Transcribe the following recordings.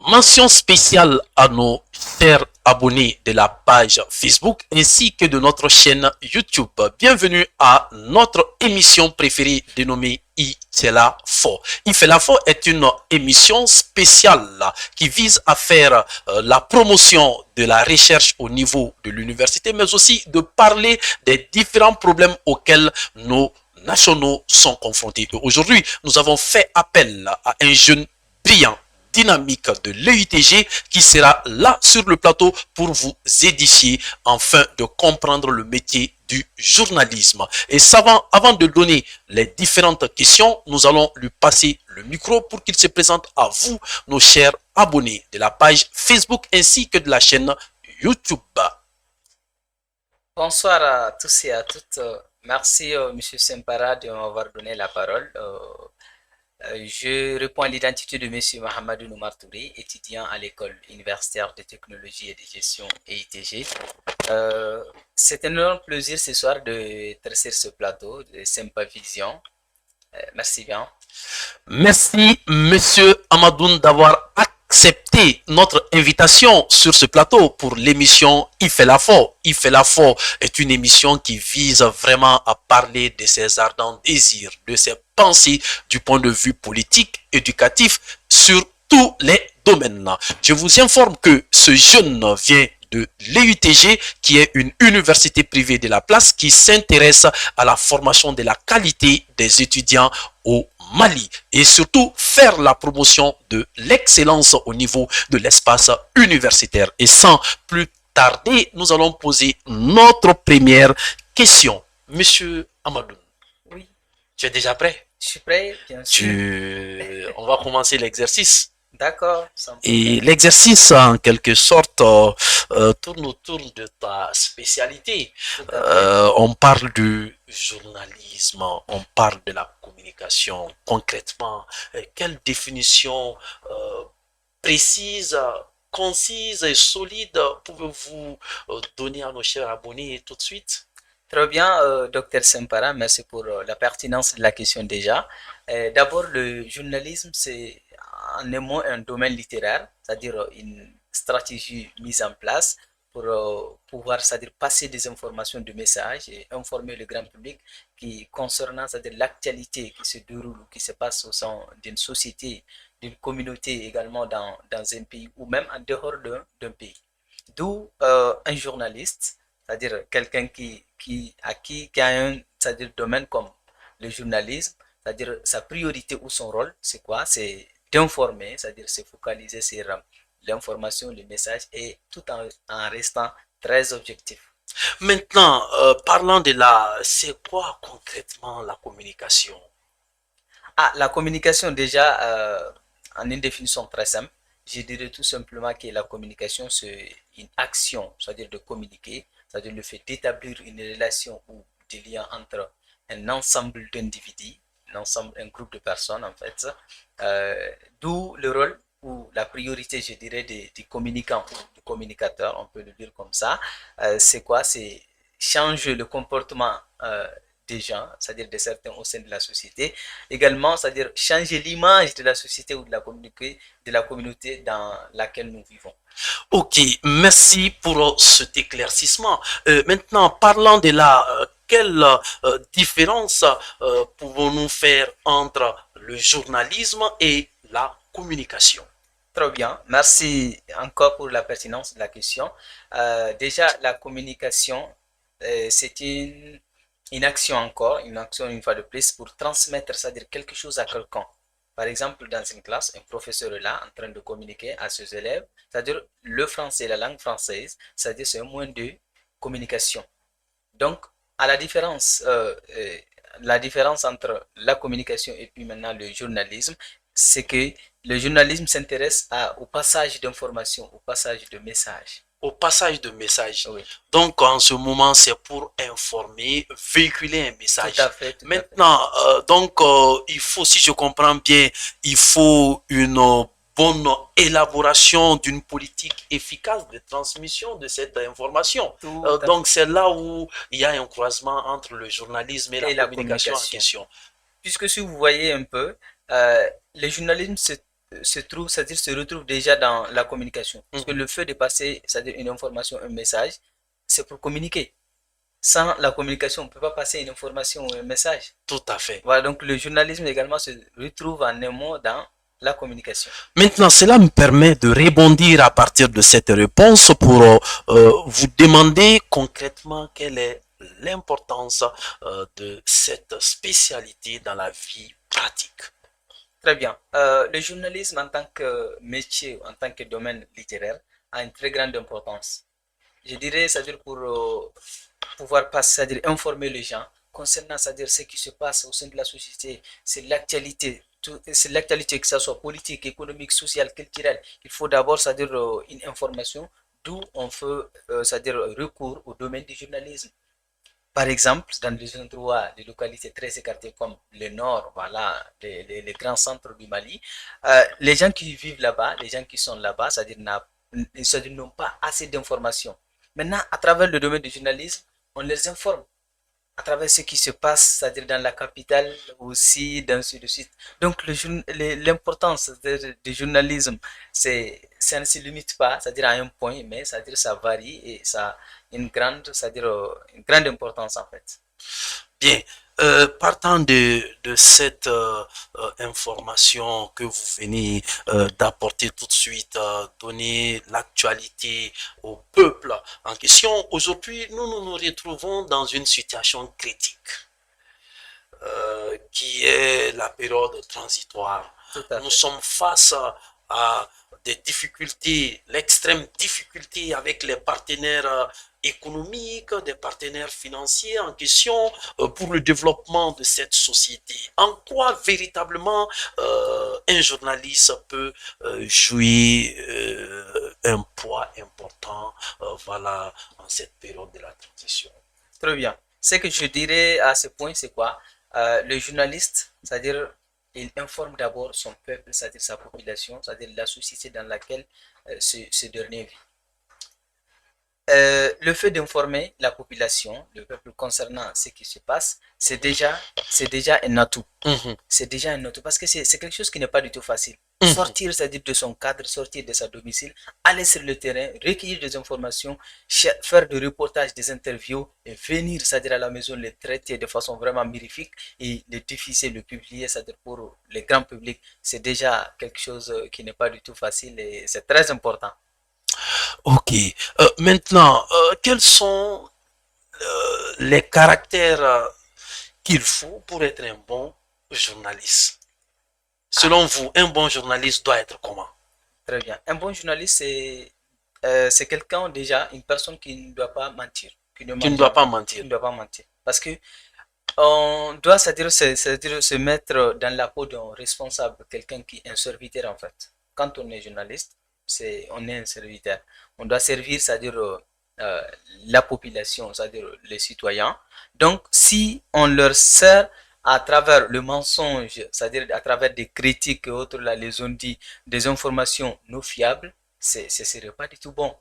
Mention spéciale à nos chers abonnés de la page Facebook ainsi que de notre chaîne YouTube. Bienvenue à notre émission préférée dénommée Ifelafo. Ifelafo est une émission spéciale qui vise à faire la promotion de la recherche au niveau de l'université, mais aussi de parler des différents problèmes auxquels nos nationaux sont confrontés. Aujourd'hui, nous avons fait appel à un jeune brillant, dynamique de l'EITG qui sera là sur le plateau pour vous édifier afin de comprendre le métier du journalisme. Et avant de donner les différentes questions, nous allons lui passer le micro pour qu'il se présente à vous, nos chers abonnés de la page Facebook ainsi que de la chaîne YouTube. Bonsoir à tous et à toutes. Merci, Monsieur Sempara, de m'avoir donné la parole. Je réponds à l'identité de Monsieur Mohamedou Noumar Touré, étudiant à l'école universitaire de technologie et de gestion EITG. C'est un énorme plaisir ce soir de tracer ce plateau de Sympavision. Merci bien. Merci, Monsieur Amadoun, d'avoir accepté notre invitation sur ce plateau pour l'émission Ifelafo. Ifelafo est une émission qui vise vraiment à parler de ses ardents désirs, de ses pensées du point de vue politique, éducatif, sur tous les domaines. Je vous informe que ce jeune vient de l'EUTG, qui est une université privée de la place qui s'intéresse à la formation de la qualité des étudiants au Mali et surtout faire la promotion de l'excellence au niveau de l'espace universitaire. Et sans plus tarder, nous allons poser notre première question. Monsieur Amadou, oui, tu es déjà prêt? Je suis prêt, bien sûr. On va commencer l'exercice. D'accord. Et l'exercice, en quelque sorte, tourne autour de ta spécialité. On parle du journalisme, on parle de la communication. Concrètement, quelle définition précise, concise et solide pouvez-vous donner à nos chers abonnés tout de suite? Très bien, docteur Sempara, merci pour la pertinence de la question déjà. D'abord, le journalisme, c'est en un mot un domaine littéraire, c'est-à-dire une stratégie mise en place pour pouvoir, c'est-à-dire passer des informations, des messages et informer le grand public qui concernant, c'est-à-dire l'actualité qui se déroule ou qui se passe au sein d'une société, d'une communauté également dans un pays ou même en dehors d'un pays. D'où un journaliste, c'est-à-dire quelqu'un qui a un c'est-à-dire domaine comme le journalisme, c'est-à-dire sa priorité ou son rôle, c'est quoi? C'est d'informer, c'est-à-dire se focaliser sur l'information, le message et tout en restant très objectif. Maintenant, parlant de c'est quoi concrètement la communication? Ah, la communication déjà, en une définition très simple, je dirais tout simplement que la communication, c'est une action, c'est-à-dire de communiquer, c'est-à-dire le fait d'établir une relation ou des liens entre un ensemble d'individus, un groupe de personnes en fait, d'où le rôle ou la priorité, je dirais, des communicants ou du communicateur, on peut le dire comme ça, c'est quoi? C'est changer le comportement des gens, c'est-à-dire de certains au sein de la société. Également, c'est-à-dire changer l'image de la société ou de la communauté dans laquelle nous vivons. Ok, merci pour cet éclaircissement. Maintenant, parlant de quelle différence pouvons-nous faire entre le journalisme et la communication? Très bien, merci encore pour la pertinence de la question. Déjà, la communication, c'est une action encore, une action une fois de plus pour transmettre, c'est-à-dire quelque chose à quelqu'un. Par exemple, dans une classe, un professeur est là en train de communiquer à ses élèves, c'est-à-dire le français, la langue française, c'est-à-dire c'est un moyen de communication. Donc, à la différence entre la communication et puis maintenant le journalisme, c'est que le journalisme s'intéresse au passage d'informations, au passage de messages. Au passage de messages. Oui. Donc, en ce moment, c'est pour informer, véhiculer un message. Tout à fait. Maintenant, il faut, si je comprends bien, il faut une bonne élaboration d'une politique efficace de transmission de cette information. Donc, c'est là où il y a un croisement entre le journalisme et la communication en question. Puisque si vous voyez un peu, le journalisme, c'est c'est-à-dire se retrouve déjà dans la communication. Parce que Mhm. le fait de passer, c'est-à-dire une information, un message, c'est pour communiquer. Sans la communication, on ne peut pas passer une information ou un message. Tout à fait. Voilà, donc le journalisme également se retrouve en un mot dans la communication. Maintenant, cela me permet de rebondir à partir de cette réponse pour vous demander concrètement quelle est l'importance de cette spécialité dans la vie pratique. Très bien. Le journalisme en tant que métier, en tant que domaine littéraire, a une très grande importance. Je dirais, c'est-à-dire pour pouvoir passer, c'est-à-dire informer les gens concernant, c'est-à-dire ce qui se passe au sein de la société, c'est l'actualité, que ce soit politique, économique, sociale, culturelle. Il faut d'abord, c'est-à-dire une information, d'où on fait, c'est-à-dire recours au domaine du journalisme. Par exemple, dans des endroits, des localités très écartées comme le nord, voilà, les grands centres du Mali, les gens qui vivent là-bas, les gens qui sont là-bas, c'est-à-dire n'ont pas assez d'informations. Maintenant, à travers le domaine du journalisme, on les informe à travers ce qui se passe, c'est-à-dire dans la capitale aussi, dans ce site. Donc, l'importance du journalisme, ça ne se limite pas, c'est-à-dire à un point, mais c'est-à-dire ça varie et ça a c'est-à-dire une grande importance en fait. Bien, partant de cette information que vous venez d'apporter tout de suite, donner l'actualité au peuple en question, aujourd'hui, nous retrouvons dans une situation critique qui est la période transitoire. Tout à Nous fait. sommes face à des difficultés, l'extrême difficulté avec les partenaires économiques, des partenaires financiers en question pour le développement de cette société. En quoi véritablement un journaliste peut jouer un poids important voilà, en cette période de la transition? Très bien. Ce que je dirais à ce point, c'est quoi? Le journaliste, c'est-à-dire, il informe d'abord son peuple, c'est-à-dire sa population, c'est-à-dire la société dans laquelle ce dernier vit. Le fait d'informer la population, le peuple concernant ce qui se passe, c'est déjà un atout. Mhm. C'est déjà un atout parce que c'est quelque chose qui n'est pas du tout facile. Mhm. Sortir, c'est-à-dire de son cadre, sortir de sa domicile, aller sur le terrain, recueillir des informations, faire des reportages, des interviews et venir, c'est-à-dire à la maison, les traiter de façon vraiment mirifique et les diffuser, le publier, c'est-à-dire pour le grand public, c'est déjà quelque chose qui n'est pas du tout facile et c'est très important. Ok. Maintenant, quels sont les caractères qu'il faut pour être un bon journaliste? Ah, Selon vous, un bon journaliste doit être comment? très bien. Un bon journaliste, c'est quelqu'un déjà, une personne qui ne doit pas mentir, qui ne Qui ment ne doit jamais, pas qui mentir. ne doit pas mentir. Parce que on doit c'est-à-dire se mettre dans la peau d'un responsable, quelqu'un qui est un serviteur en fait. Quand on est journaliste, on est un serviteur. On doit servir, c'est-à-dire euh, la population, c'est-à-dire les citoyens. Donc, si on leur sert à travers le mensonge, c'est-à-dire à travers des critiques et autres, là, les ont dit, des informations non fiables, ce ne serait pas du tout bon.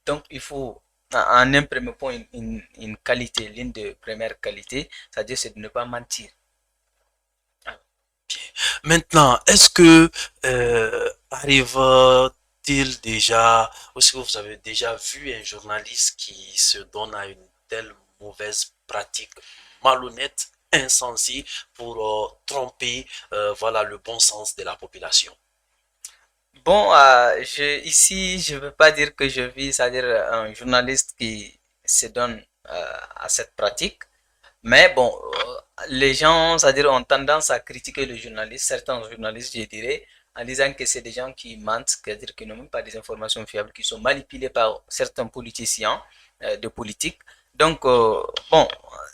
Donc, il faut en un premier point une qualité, l'une des premières qualités, c'est-à-dire c'est de ne pas mentir. Maintenant, est-ce que arrive-t-il déjà, ou est-ce que vous avez déjà vu un journaliste qui se donne à une telle mauvaise pratique, malhonnête, insensée, pour tromper voilà, le bon sens de la population? Bon, ici, je ne veux pas dire que je vis, c'est-à-dire un journaliste qui se donne à cette pratique, mais bon, les gens, c'est-à-dire, ont tendance à critiquer le journaliste, certains journalistes, je dirais, en disant que c'est des gens qui mentent, c'est-à-dire qui n'ont même pas des informations fiables, qui sont manipulés par certains politiciens de politique. Donc, bon,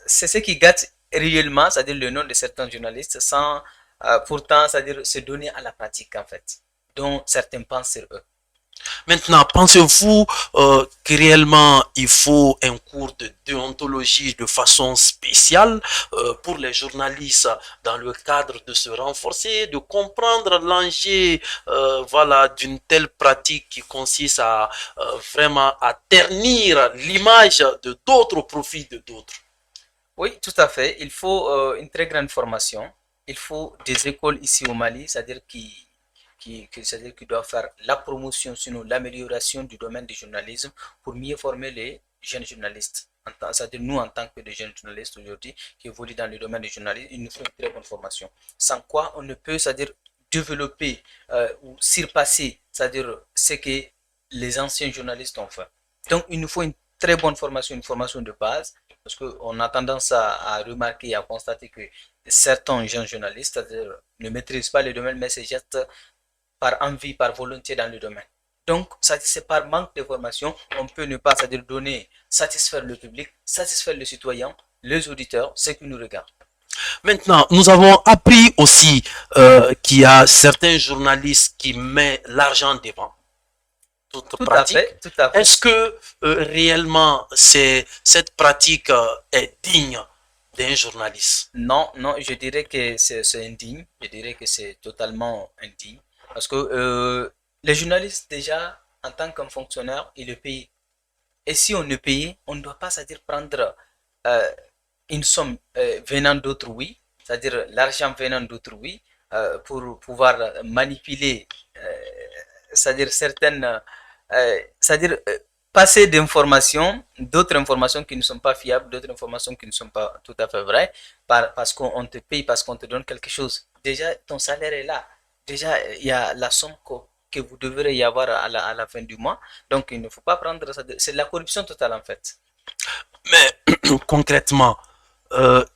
c'est ce qui gâte réellement, c'est-à-dire le nom de certains journalistes, sans pourtant, c'est-à-dire se donner à la pratique, en fait, dont certains pensent sur eux. Maintenant, pensez-vous que réellement il faut un cours de déontologie de façon spéciale pour les journalistes dans le cadre de se renforcer, de comprendre l'enjeu voilà, d'une telle pratique qui consiste à vraiment à ternir l'image de d'autres au profit de d'autres? Oui, tout à fait. Il faut une très grande formation. Il faut des écoles ici au Mali, c'est-à-dire c'est-à-dire qui doit faire la promotion, sinon l'amélioration du domaine du journalisme pour mieux former les jeunes journalistes. C'est-à-dire nous, en tant que des jeunes journalistes aujourd'hui qui évoluent dans le domaine du journalisme, il nous faut une très bonne formation. Sans quoi on ne peut, c'est-à-dire développer ou surpasser, c'est-à-dire ce que les anciens journalistes ont fait. Donc il nous faut une très bonne formation, une formation de base, parce qu'on a tendance à remarquer, à constater que certains jeunes journalistes ne maîtrisent pas le domaine, mais se jettent par envie, par volonté dans le domaine. Donc, c'est par manque de formation, on peut ne pas, c'est-à-dire donner, satisfaire le public, satisfaire les citoyens, les auditeurs, ceux qui nous regardent. Maintenant, nous avons appris aussi qu'il y a certains journalistes qui mettent l'argent devant toute Tout à pratique. fait, tout à fait. Est-ce que réellement cette pratique est digne d'un journaliste? Non, non, je dirais que c'est indigne. Je dirais que c'est totalement indigne. Parce que les journalistes, déjà, en tant qu'un fonctionnaire, ils le payent. Et si on le paye, on ne doit pas, c'est-à-dire prendre euh, une somme venant d'autrui, c'est-à-dire l'argent venant d'autrui, pour pouvoir manipuler, c'est-à-dire certaines, c'est-à-dire passer d'informations, d'autres informations qui ne sont pas fiables, d'autres informations qui ne sont pas tout à fait vraies, parce qu'on te paye, parce qu'on te donne quelque chose. Déjà, ton salaire est là. Déjà, il y a la somme que vous devrez y avoir à la fin du mois. Donc, il ne faut pas prendre ça. C'est de la corruption totale, en fait. Mais concrètement,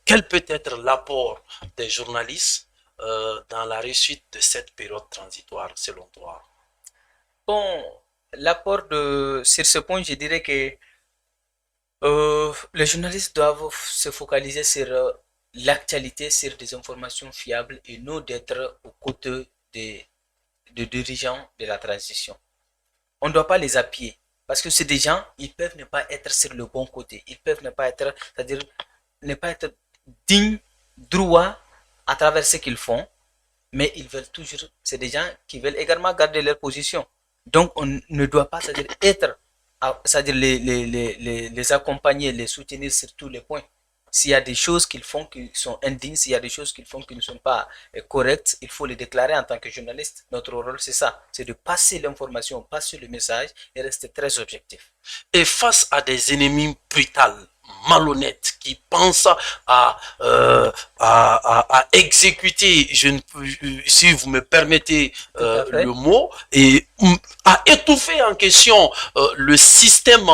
quel peut être l'apport des journalistes dans la réussite de cette période transitoire selon toi? Bon, sur ce point, je dirais que les journalistes doivent se focaliser sur l'actualité, sur des informations fiables et non d'être aux côtés des dirigeants de la transition. On ne doit pas les appuyer parce que c'est des gens, ils peuvent ne pas être sur le bon côté, ils peuvent ne pas être, c'est-à-dire ne pas être dignes, droits à travers ce qu'ils font, mais ils veulent toujours, c'est des gens qui veulent également garder leur position. Donc on ne doit pas, c'est-à-dire être, c'est-à-dire les accompagner, les soutenir sur tous les points. S'il y a des choses qu'ils font qui sont indignes, s'il y a des choses qu'ils font qui ne sont pas correctes, il faut les déclarer en tant que journaliste. Notre rôle, c'est ça, c'est de passer l'information, passer le message et rester très objectif. Et face à des ennemis brutals, malhonnêtes, qui pensent à exécuter, si vous me permettez le mot, et à étouffer en question le système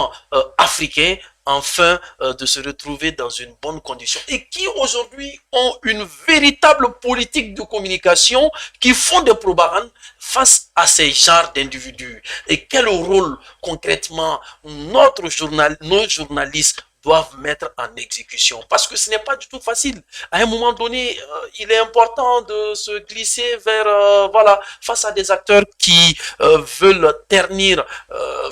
africain, afin de se retrouver dans une bonne condition, et qui aujourd'hui ont une véritable politique de communication, qui font des propagandes face à ces genres d'individus. Et quel rôle concrètement nos journalistes doivent mettre en exécution, parce que ce n'est pas du tout facile. À un moment donné, il est important de se glisser vers, voilà, face à des acteurs qui veulent ternir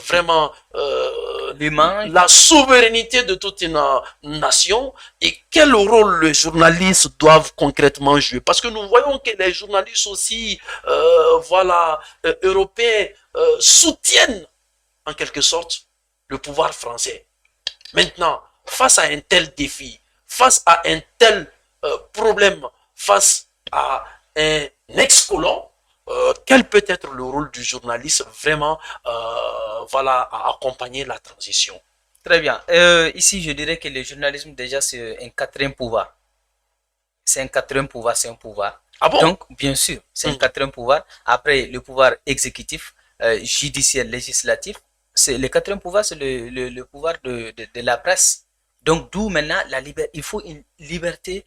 vraiment la souveraineté de toute une nation. Et quel rôle les journalistes doivent concrètement jouer, parce que nous voyons que les journalistes aussi, voilà, européens soutiennent en quelque sorte le pouvoir français. Maintenant, face à un tel défi, face à un tel problème, face à un ex-colon, quel peut être le rôle du journaliste vraiment voilà, à accompagner la transition? Très bien. Ici, je dirais que le journalisme, déjà, c'est un quatrième pouvoir. C'est un quatrième pouvoir, c'est un pouvoir. Ah bon? Donc, bien sûr, c'est un quatrième pouvoir. Après, le pouvoir exécutif, judiciaire, législatif, le quatrième pouvoir, c'est le pouvoir de la presse. Donc, d'où maintenant il faut une liberté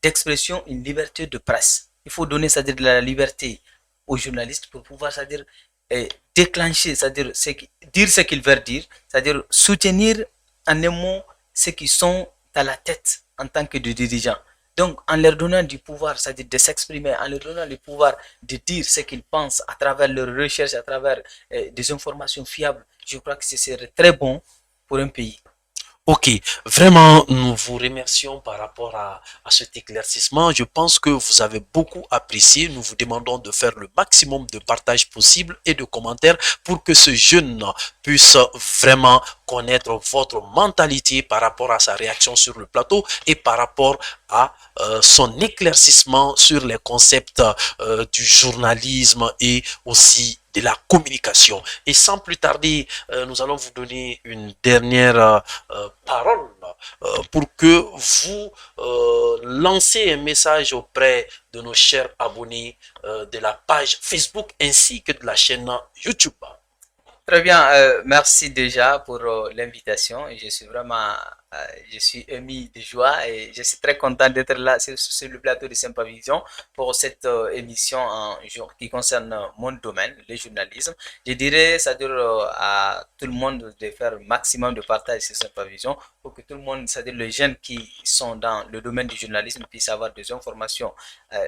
d'expression, une liberté de presse. Il faut donner, c'est-à-dire de la liberté aux journalistes pour pouvoir, c'est-à-dire déclencher, c'est-à-dire dire ce qu'ils veulent dire, c'est-à-dire soutenir en un mot ceux qui sont à la tête en tant que dirigeants. Donc, en leur donnant du pouvoir, c'est-à-dire de s'exprimer, en leur donnant le pouvoir de dire ce qu'ils pensent à travers leurs recherches, à travers des informations fiables, je crois que ce serait très bon pour un pays. Ok, vraiment, nous vous remercions par rapport à cet éclaircissement. Je pense que vous avez beaucoup apprécié. Nous vous demandons de faire le maximum de partage possible et de commentaires pour que ce jeune puisse vraiment connaître votre mentalité par rapport à sa réaction sur le plateau et par rapport à son éclaircissement sur les concepts du journalisme et aussi de la communication. Et sans plus tarder, nous allons vous donner une dernière parole pour que vous lancez un message auprès de nos chers abonnés de la page Facebook ainsi que de la chaîne YouTube. Très bien, merci déjà pour l'invitation. Je suis vraiment, je suis ému de joie et je suis très content d'être là sur le plateau de Sympavision pour cette émission qui concerne mon domaine, le journalisme. Je dirais, c'est-à-dire à tout le monde de faire un maximum de partage sur Sympavision pour que tout le monde, c'est-à-dire les jeunes qui sont dans le domaine du journalisme puissent avoir des informations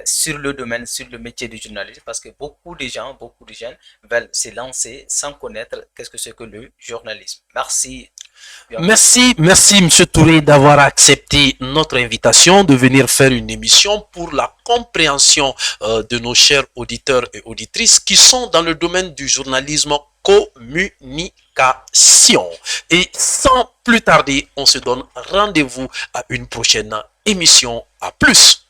sur le domaine, sur le métier du journalisme, parce que beaucoup de gens, beaucoup de jeunes veulent se lancer sans connaître qu'est-ce que c'est que le journalisme. Merci. Merci, merci Monsieur Touré d'avoir accepté notre invitation de venir faire une émission pour la compréhension de nos chers auditeurs et auditrices qui sont dans le domaine du journalisme communication. Et sans plus tarder, on se donne rendez-vous à une prochaine émission. À plus.